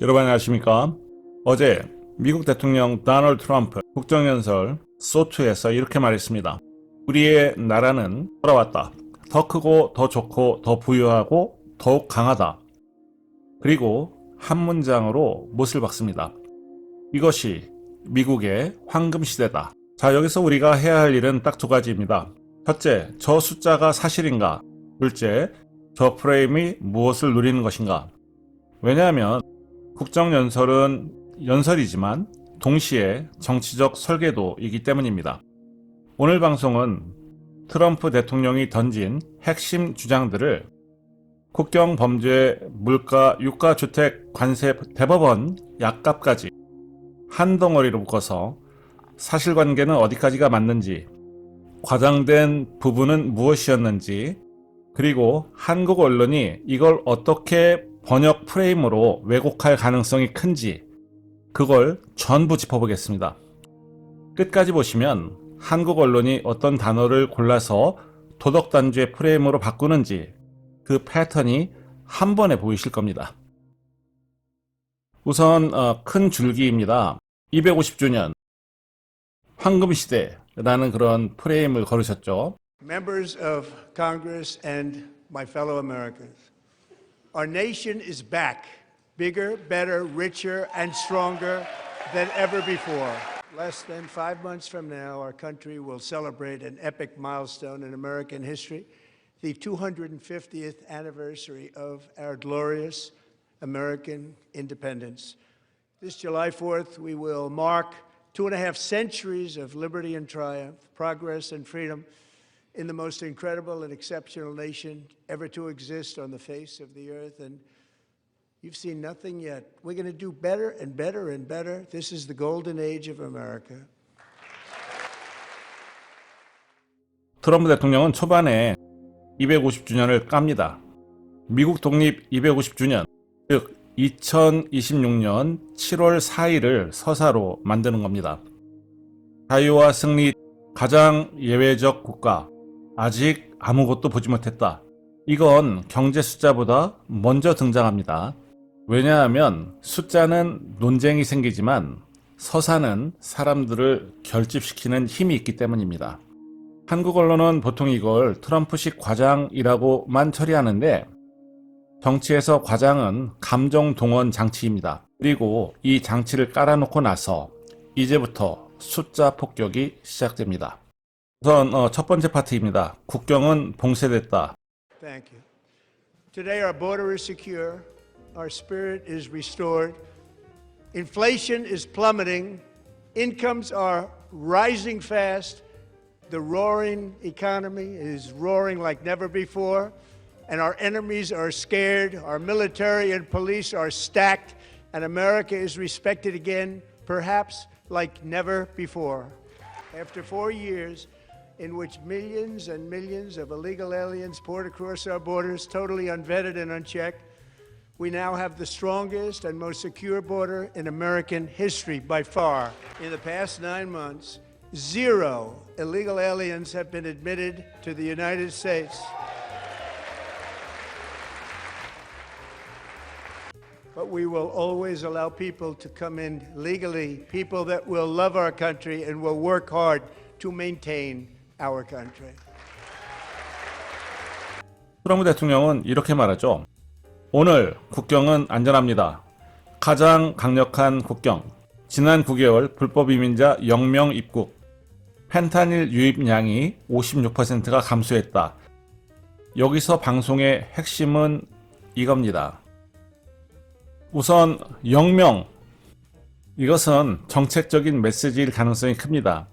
여러분 안녕하십니까? 어제 미국 대통령 도널드 트럼프 국정연설 소투에서 이렇게 말했습니다. 우리의 나라는 돌아왔다. 더 크고 더 좋고 더 부유하고 더욱 강하다. 그리고 한 문장으로 못을 박습니다. 이것이 미국의 황금 시대다. 자, 여기서 우리가 해야 할 일은 딱 두 가지입니다. 첫째, 저 숫자가 사실인가? 둘째, 저 프레임이 무엇을 누리는 것인가? 왜냐하면 국정연설은 연설이지만 동시에 정치적 설계도이기 때문입니다. 오늘 방송은 트럼프 대통령이 던진 핵심 주장들을 국경 범죄, 물가, 유가, 주택, 관세, 대법원, 약값까지 한 덩어리로 묶어서 사실관계는 어디까지가 맞는지, 과장된 부분은 무엇이었는지, 그리고 한국 언론이 이걸 어떻게 번역 프레임으로 왜곡할 가능성이 큰지 그걸 전부 짚어보겠습니다. 끝까지 보시면 한국 언론이 어떤 단어를 골라서 도덕단죄 프레임으로 바꾸는지 그 패턴이 한 번에 보이실 겁니다. 우선 큰 줄기입니다. 250주년 황금시대라는 그런 프레임을 걸으셨죠. Members of Congress and my fellow Americans, our nation is back, bigger, better, richer, and stronger than ever before. Less than 5 months from now, our country will celebrate an epic milestone in American history, the 250th anniversary of our glorious American independence. This July 4th, we will mark 2.5 centuries of liberty and triumph, progress and freedom in the most incredible and exceptional nation ever to exist on the face of the earth. And you've seen nothing yet. We're going to do better and better and better. This is the golden age of America. 트럼프 대통령은 초반에 250주년을 깝니다. 미국 독립 250주년, 즉 2026년 7월 4일을 서사로 만드는 겁니다. 자유와 승리, 가장 예외적 국가, 아직 아무것도 보지 못했다. 이건 경제 숫자보다 먼저 등장합니다. 왜냐하면 숫자는 논쟁이 생기지만 서사는 사람들을 결집시키는 힘이 있기 때문입니다. 한국 언론은 보통 이걸 트럼프식 과장이라고만 처리하는데 정치에서 과장은 감정 동원 장치입니다. 그리고 이 장치를 깔아놓고 나서 이제부터 숫자 폭격이 시작됩니다. 우선 첫 번째 파트입니다. 국경은 봉쇄됐다. Thank you. Today our border is secure, our spirit is restored, inflation is plummeting, incomes are rising fast, the roaring economy is roaring like never before, and our enemies are scared, our military and police are stacked, and America is respected again, perhaps like never before. After 4 years in which millions and millions of illegal aliens poured across our borders, totally unvetted and unchecked, we now have the strongest and most secure border in American history by far. In the past 9 months, 0 illegal aliens have been admitted to the United States. But we will always allow people to come in legally, people that will love our country and will work hard to maintain our country. 트럼프 대통령은 이렇게 말하죠. 오늘 국경은 안전합니다. 가장 강력한 국경. 지난 9개월 불법 이민자 0명 입국. 펜타닐 유입량이 56%가 감소했다. 여기서 방송의 핵심은 이겁니다. 우선 0명. 이것은 정책적인 메시지일 가능성이 큽니다.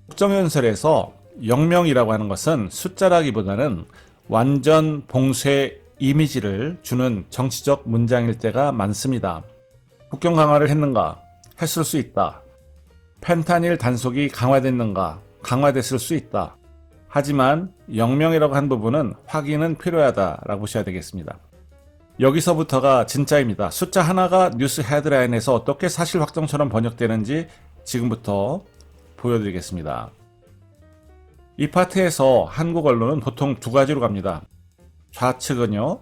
국정연설에서 0명이라고 하는 것은 숫자라기보다는 완전 봉쇄 이미지를 주는 정치적 문장일 때가 많습니다. 국경 강화를 했는가? 했을 수 있다. 펜타닐 단속이 강화됐는가? 강화됐을 수 있다. 하지만 0명이라고 한 부분은 확인은 필요하다라고 보셔야 되겠습니다. 여기서부터가 진짜입니다. 숫자 하나가 뉴스 헤드라인에서 어떻게 사실 확정처럼 번역되는지 지금부터 보여드리겠습니다. 이 파트에서 한국 언론은 보통 두 가지로 갑니다. 좌측은요,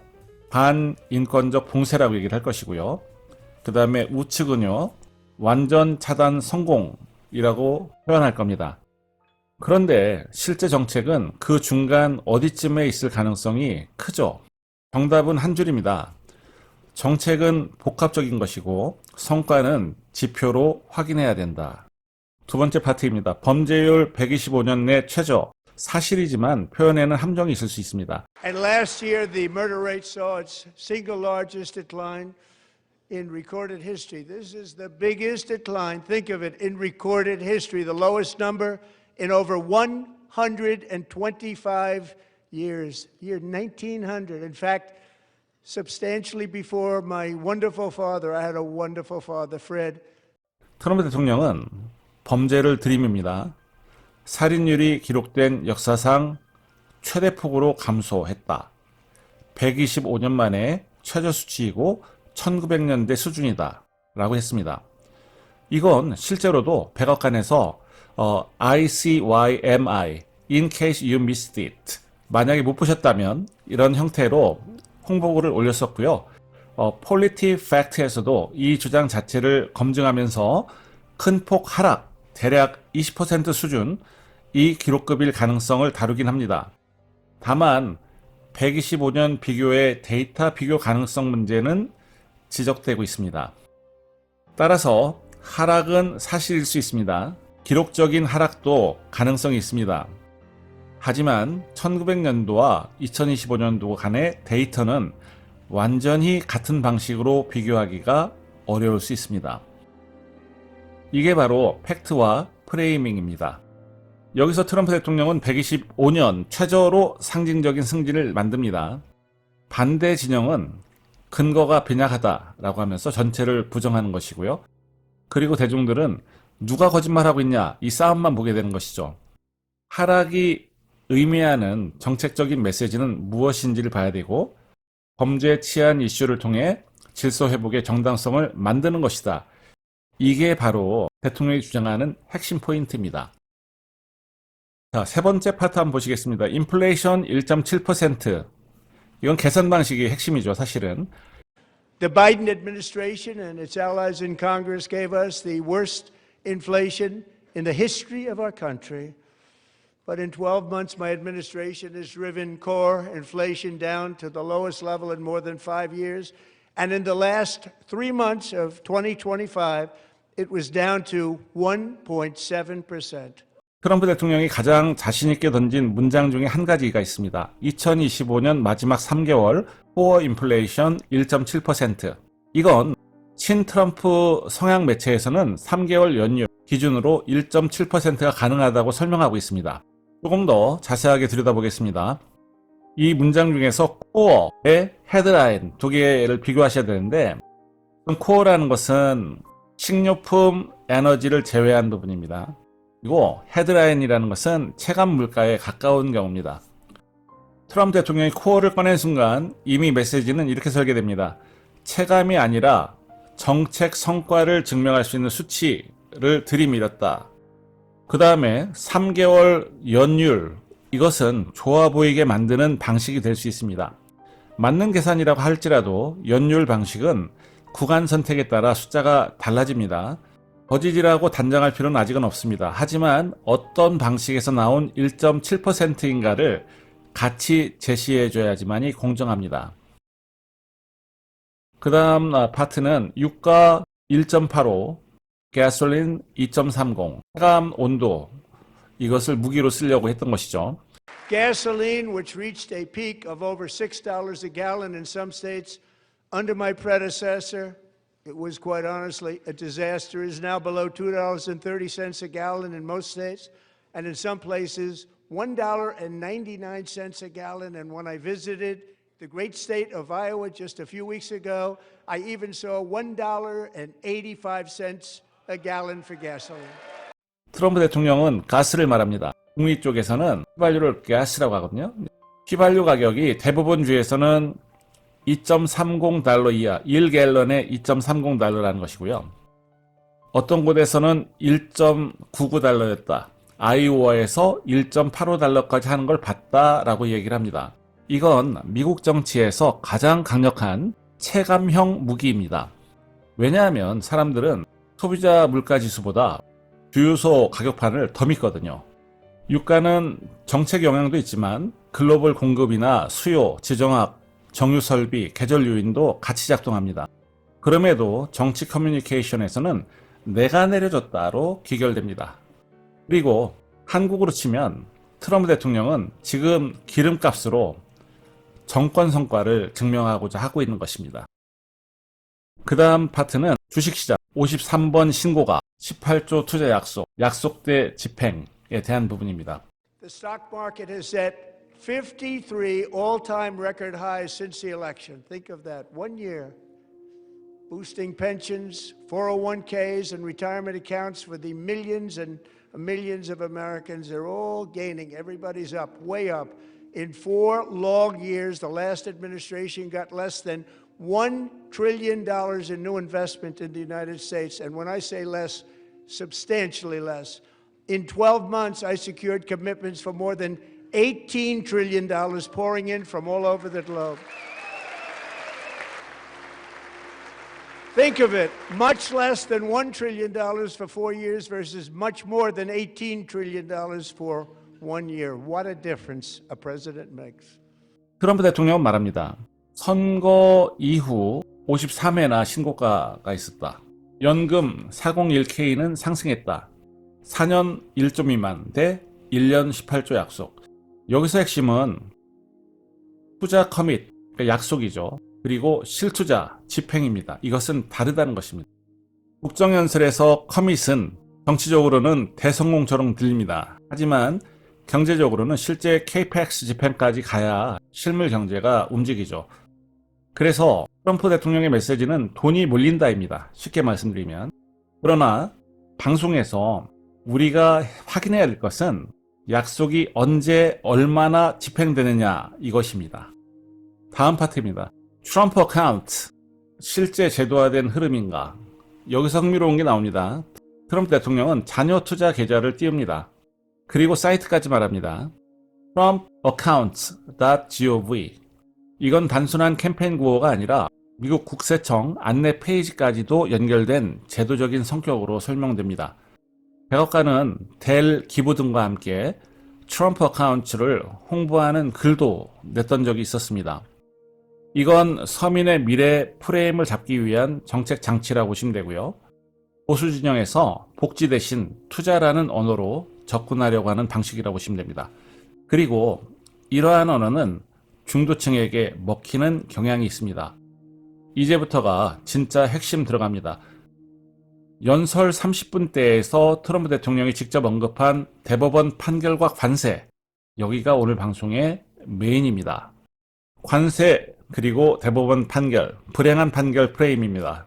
반인권적 봉쇄라고 얘기를 할 것이고요. 그 다음에 우측은요, 완전 차단 성공이라고 표현할 겁니다. 그런데 실제 정책은 그 중간 어디쯤에 있을 가능성이 크죠. 정답은 한 줄입니다. 정책은 복합적인 것이고 성과는 지표로 확인해야 된다. 두 번째 파트입니다. 범죄율 125년 내 최저. 사실이지만 표현에는 함정이 있을 수 있습니다. And last year, the murder rate saw its single largest decline in recorded history. This is the biggest decline, think of it, in recorded history, the lowest number in over 125 years. Year 1900. In fact, substantially before my wonderful father, I had a wonderful father, Fred. 트럼프 대통령은 범죄를 들이밉니다. 살인율이 기록된 역사상 최대폭으로 감소했다. 125년 만에 최저 수치이고 1900년대 수준이다 라고 했습니다. 이건 실제로도 백악관에서 ICYMI, in case you missed it, 만약에 못 보셨다면 이런 형태로 홍보글을 올렸었고요. 폴리티팩트에서도 이 주장 자체를 검증하면서 큰 폭 하락, 대략 20% 수준, 이 기록급일 가능성을 다루긴 합니다. 다만 125년 비교의 데이터 비교 가능성 문제는 지적되고 있습니다. 따라서 하락은 사실일 수 있습니다. 기록적인 하락도 가능성이 있습니다. 하지만 1900년도와 2025년도 간의 데이터는 완전히 같은 방식으로 비교하기가 어려울 수 있습니다. 이게 바로 팩트와 프레이밍입니다. 여기서 트럼프 대통령은 125년 최저로 상징적인 승진을 만듭니다. 반대 진영은 근거가 빈약하다라고 하면서 전체를 부정하는 것이고요. 그리고 대중들은 누가 거짓말하고 있냐, 이 싸움만 보게 되는 것이죠. 하락이 의미하는 정책적인 메시지는 무엇인지를 봐야 되고, 범죄 치안 이슈를 통해 질서 회복의 정당성을 만드는 것이다. 이게 바로 대통령이 주장하는 핵심 포인트입니다. 자, 세 번째 파트 한번 보시겠습니다. 인플레이션 1.7%. 이건 계산 방식이 핵심이죠, 사실은. The Biden administration and its allies in Congress gave us the worst inflation in the history of our country. But in 12 months, my administration has driven core inflation down to the lowest level in more than 5 years. And in the last 3 months of 2025, it was down to 1.7%. 트럼프 대통령이 가장 자신있게 던진 문장 중에 한 가지가 있습니다. 2025년 마지막 3개월 코어 인플레이션 1.7%. 이건 친트럼프 성향 매체에서는 3개월 연휴 기준으로 1.7%가 가능하다고 설명하고 있습니다. 조금 더 자세하게 들여다보겠습니다. 이 문장 중에서 코어의 헤드라인 두 개를 비교하셔야 되는데, 코어라는 것은 식료품, 에너지를 제외한 부분입니다. 그리고 헤드라인이라는 것은 체감 물가에 가까운 경우입니다. 트럼프 대통령이 코어를 꺼낸 순간 이미 메시지는 이렇게 설계됩니다. 체감이 아니라 정책 성과를 증명할 수 있는 수치를 들이밀었다. 그 다음에 3개월 연율, 이것은 좋아 보이게 만드는 방식이 될 수 있습니다. 맞는 계산이라고 할지라도 연율 방식은 구간 선택에 따라 숫자가 달라집니다. 거짓이라고 단정할 필요는 아직은 없습니다. 하지만 어떤 방식에서 나온 1.7%인가를 같이 제시해줘야지만이 공정합니다. 그 다음 파트는 유가 1.85, 가솔린 2.30, 체감 온도, 이것을 무기로 쓰려고 했던 것이죠. Gasoline, which reached a peak of over $6 a gallon in some states under my predecessor, it was quite honestly a disaster, is now below $2.30 a gallon in most states, and in some places $1.99 a gallon. And when I visited the great state of Iowa just a few weeks ago, I even saw $1.85 a gallon for gasoline. 트럼프 대통령은 가스를 말합니다. 북미 쪽에서는 휘발유를 가스라고 하거든요. 휘발유 가격이 대부분 주에서는 2.30달러 이하, 1갤런에 2.30달러라는 것이고요. 어떤 곳에서는 1.99달러였다. 아이오와에서 1.85달러까지 하는 걸 봤다라고 얘기를 합니다. 이건 미국 정치에서 가장 강력한 체감형 무기입니다. 왜냐하면 사람들은 소비자 물가지수보다 주유소 가격판을 더 믿거든요. 유가는 정책 영향도 있지만 글로벌 공급이나 수요, 지정학, 정유 설비, 계절 요인도 같이 작동합니다. 그럼에도 정치 커뮤니케이션에서는 내가 내려줬다로 귀결됩니다. 그리고 한국으로 치면 트럼프 대통령은 지금 기름값으로 정권 성과를 증명하고자 하고 있는 것입니다. 그 다음 파트는 주식시장 53번 신고가 18조 투자 약속대 집행에 대한 부분입니다. The stock market has set 53 all-time record highs since the election. Think of that. 1 year. Boosting pensions, 401ks, and retirement accounts for the millions and millions of Americans. They're all gaining. Everybody's up, way up. In 4 long years, the last administration got less than $1 trillion in new investment in the United States. And when I say less, substantially less. In 12 months, I secured commitments for more than $18 trillion pouring in from all over the globe. Think of it, much less than $1 trillion for 4 years versus much more than $18 trillion for 1 year. What a difference a president makes. 트럼프 대통령은 말합니다. 선거 이후 53회나 신고가가 있었다. 연금 401k는 상승했다. 4년 1조 미만 대 1년 18조 약속. 여기서 핵심은 투자 커밋, 그러니까 약속이죠. 그리고 실투자, 집행입니다. 이것은 다르다는 것입니다. 국정연설에서 커밋은 정치적으로는 대성공처럼 들립니다. 하지만 경제적으로는 실제 KPX 집행까지 가야 실물 경제가 움직이죠. 그래서 트럼프 대통령의 메시지는 돈이 몰린다입니다. 쉽게 말씀드리면. 그러나 방송에서 우리가 확인해야 할 것은 약속이 언제 얼마나 집행되느냐 이것입니다. 다음 파트입니다. 트럼프 어카운트, 실제 제도화된 흐름인가? 여기서 흥미로운 게 나옵니다. 트럼프 대통령은 자녀 투자 계좌를 띄웁니다. 그리고 사이트까지 말합니다. trumpaccount.gov. 이건 단순한 캠페인 구호가 아니라 미국 국세청 안내 페이지까지도 연결된 제도적인 성격으로 설명됩니다. 백악관은 델 기부 등과 함께 트럼프 어카운트를 홍보하는 글도 냈던 적이 있었습니다. 이건 서민의 미래 프레임을 잡기 위한 정책 장치라고 보시면 되고요. 보수 진영에서 복지 대신 투자라는 언어로 접근하려고 하는 방식이라고 보시면 됩니다. 그리고 이러한 언어는 중도층에게 먹히는 경향이 있습니다. 이제부터가 진짜 핵심 들어갑니다. 연설 30분대에서 트럼프 대통령이 직접 언급한 대법원 판결과 관세, 여기가 오늘 방송의 메인입니다. 관세 그리고 대법원 판결, 불행한 판결 프레임입니다.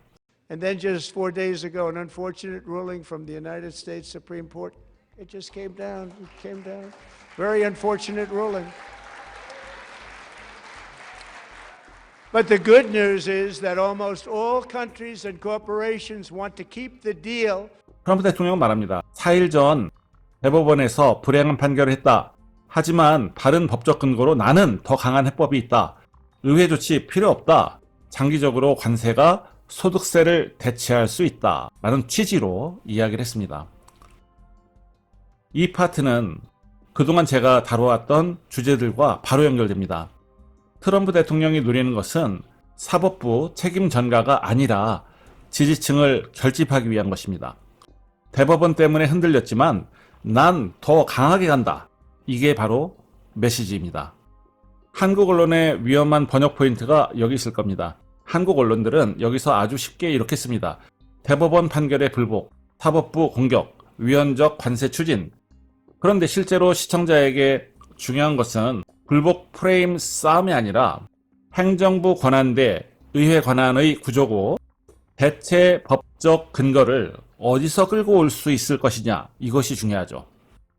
And then just 4 days ago, an unfortunate ruling from the United States Supreme Court. It just came down. It came down. Very unfortunate ruling. But the good news is that almost all countries and corporations want to keep the deal. 트럼프 대통령은 말합니다. 4일 전 대법원에서 불행한 판결을 했다. 하지만 다른 법적 근거로 나는 더 강한 해법이 있다. 의회 조치 필요 없다. 장기적으로 관세가 소득세를 대체할 수 있다. 라는 취지로 이야기를 했습니다. 이 파트는 그동안 제가 다뤄왔던 주제들과 바로 연결됩니다. 트럼프 대통령이 노리는 것은 사법부 책임 전가가 아니라 지지층을 결집하기 위한 것입니다. 대법원 때문에 흔들렸지만 난 더 강하게 간다. 이게 바로 메시지입니다. 한국 언론의 위험한 번역 포인트가 여기 있을 겁니다. 한국 언론들은 여기서 아주 쉽게 이렇게 씁니다. 대법원 판결의 불복, 사법부 공격, 위헌적 관세 추진. 그런데 실제로 시청자에게 중요한 것은 불복 프레임 싸움이 아니라 행정부 권한 대 의회 권한의 구조고 대체 법적 근거를 어디서 끌고 올 수 있을 것이냐, 이것이 중요하죠.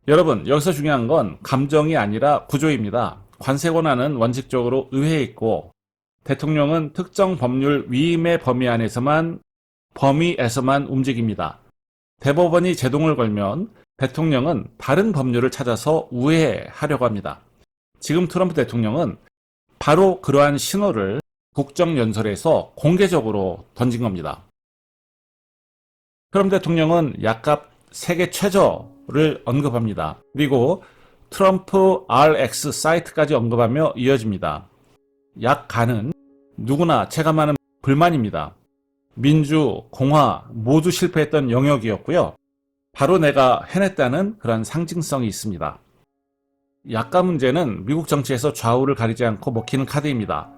여러분, 여기서 중요한 건 감정이 아니라 구조입니다. 관세 권한은 원칙적으로 의회에 있고 대통령은 특정 법률 위임의 범위에서만 움직입니다. 대법원이 제동을 걸면 대통령은 다른 법률을 찾아서 우회하려고 합니다. 지금 트럼프 대통령은 바로 그러한 신호를 국정연설에서 공개적으로 던진 겁니다. 트럼프 대통령은 약값 세계 최저를 언급합니다. 그리고 트럼프 RX 사이트까지 언급하며 이어집니다. 약가는 누구나 체감하는 불만입니다. 민주, 공화 모두 실패했던 영역이었고요. 바로 내가 해냈다는 그런 상징성이 있습니다. 약가 문제는 미국 정치에서 좌우를 가리지 않고 먹히는 카드입니다.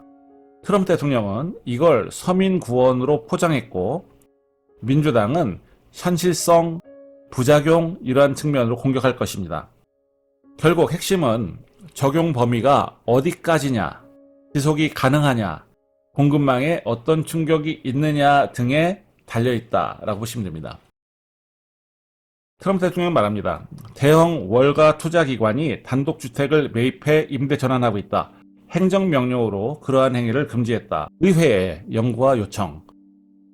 트럼프 대통령은 이걸 서민 구원으로 포장했고 민주당은 현실성, 부작용 이러한 측면으로 공격할 것입니다. 결국 핵심은 적용 범위가 어디까지냐, 지속이 가능하냐, 공급망에 어떤 충격이 있느냐 등에 달려있다라고 보시면 됩니다. 트럼프 대통령은 말합니다. 대형 월가 투자기관이 단독주택을 매입해 임대 전환하고 있다. 행정명령으로 그러한 행위를 금지했다. 의회에 연구와 요청.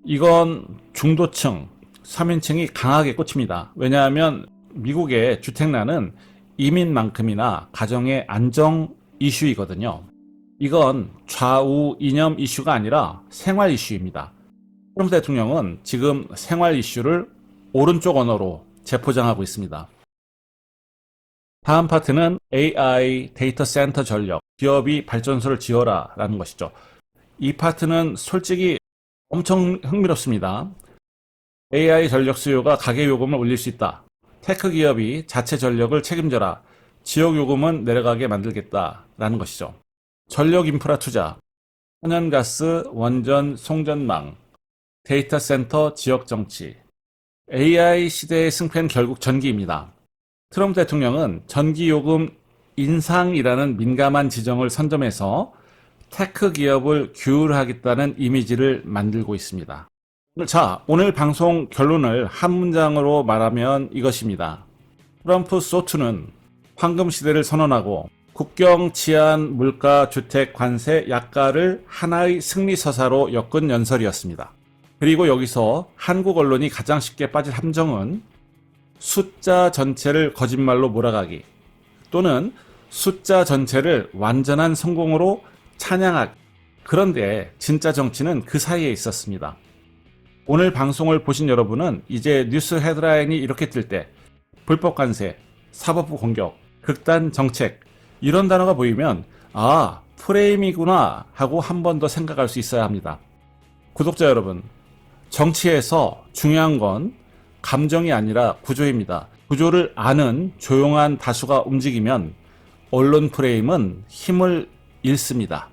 이건 중도층, 서민층이 강하게 꽂힙니다. 왜냐하면 미국의 주택난은 이민만큼이나 가정의 안정 이슈이거든요. 이건 좌우 이념 이슈가 아니라 생활 이슈입니다. 트럼프 대통령은 지금 생활 이슈를 오른쪽 언어로 재포장하고 있습니다. 다음 파트는 AI 데이터 센터 전력, 기업이 발전소를 지어라 라는 것이죠. 이 파트는 솔직히 엄청 흥미롭습니다. AI 전력 수요가 가계 요금을 올릴 수 있다. 테크 기업이 자체 전력을 책임져라. 지역 요금은 내려가게 만들겠다라는 것이죠. 전력 인프라 투자, 천연가스, 원전, 송전망, 데이터 센터, 지역 정치. AI 시대의 승패는 결국 전기입니다. 트럼프 대통령은 전기 요금 인상이라는 민감한 지정을 선점해서 테크 기업을 규율하겠다는 이미지를 만들고 있습니다. 자, 오늘 방송 결론을 한 문장으로 말하면 이것입니다. 트럼프 소투는 황금 시대를 선언하고 국경 치안, 물가, 주택, 관세, 약가를 하나의 승리서사로 엮은 연설이었습니다. 그리고 여기서 한국 언론이 가장 쉽게 빠질 함정은 숫자 전체를 거짓말로 몰아가기 또는 숫자 전체를 완전한 성공으로 찬양하기. 그런데 진짜 정치는 그 사이에 있었습니다. 오늘 방송을 보신 여러분은 이제 뉴스 헤드라인이 이렇게 뜰 때 불법 관세, 사법부 공격, 극단 정책 이런 단어가 보이면 아, 프레임이구나 하고 한 번 더 생각할 수 있어야 합니다. 구독자 여러분, 정치에서 중요한 건 감정이 아니라 구조입니다. 구조를 아는 조용한 다수가 움직이면 언론 프레임은 힘을 잃습니다.